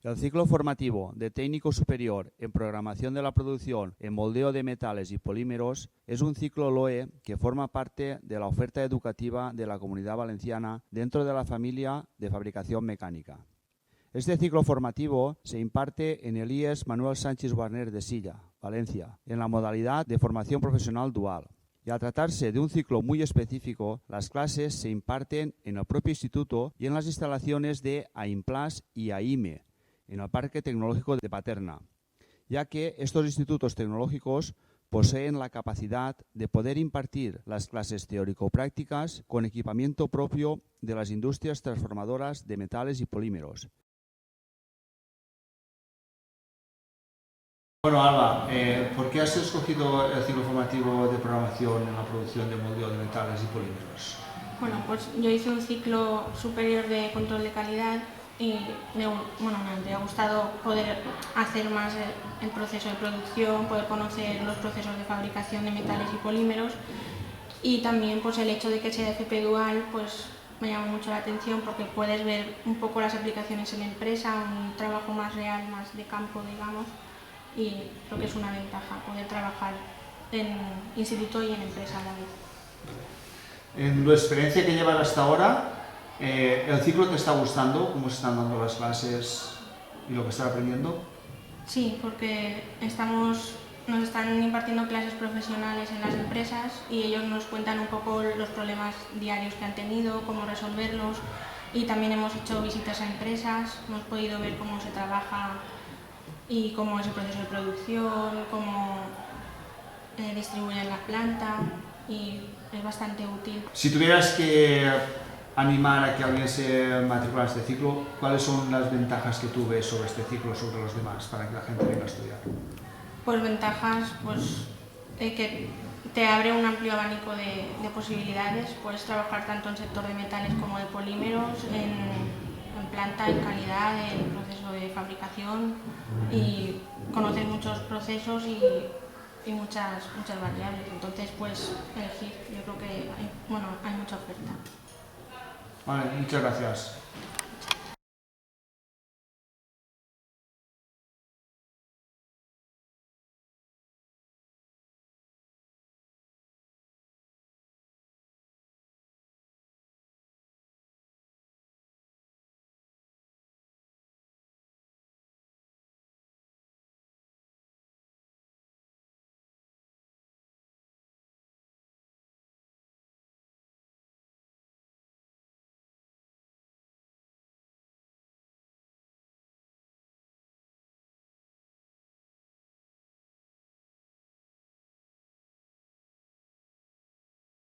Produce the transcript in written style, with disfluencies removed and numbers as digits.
El ciclo formativo de técnico superior en programación de la producción en moldeo de metales y polímeros es un ciclo LOE que forma parte de la oferta educativa de la Comunidad Valenciana dentro de la familia de fabricación mecánica. Este ciclo formativo se imparte en el IES Manuel Sánchez Guarner de Silla, Valencia, en la modalidad de formación profesional dual. Y al tratarse de un ciclo muy específico, las clases se imparten en el propio instituto y en las instalaciones de AIMPLAS y AIME, en el Parque Tecnológico de Paterna, ya que estos institutos tecnológicos poseen la capacidad de poder impartir las clases teórico-prácticas con equipamiento propio de las industrias transformadoras de metales y polímeros. Bueno, Alba, ¿por qué has escogido el ciclo formativo de programación en la producción de moldeo de metales y polímeros? Bueno, pues yo hice un ciclo superior de control de calidad y me ha gustado poder hacer más el proceso de producción, poder conocer los procesos de fabricación de metales y polímeros, y también pues el hecho de que sea FP dual pues me llama mucho la atención porque puedes ver un poco las aplicaciones en la empresa, un trabajo más real, más de campo, digamos, y creo que es una ventaja poder trabajar en instituto y en empresa a la vez. En tu experiencia que llevas hasta ahora, ¿el ciclo te está gustando? ¿Cómo se están dando las clases y lo que estás aprendiendo? Sí, porque nos están impartiendo clases profesionales en las empresas y ellos nos cuentan un poco los problemas diarios que han tenido, cómo resolverlos, y también hemos hecho visitas a empresas, hemos podido ver cómo se trabaja y cómo es el proceso de producción, cómo distribuyen la planta, y es bastante útil. Si tuvieras que animar a que alguien se matricule en este ciclo, ¿cuáles son las ventajas que tú ves sobre este ciclo, sobre los demás, para que la gente venga a estudiar? Pues ventajas, pues que te abre un amplio abanico de posibilidades. Puedes trabajar tanto en sector de metales como de polímeros, en planta, en calidad, en proceso de fabricación, y conocer muchos procesos y muchas variables. Entonces, pues elegir, yo creo que hay mucha oferta. Vale, muchas gracias.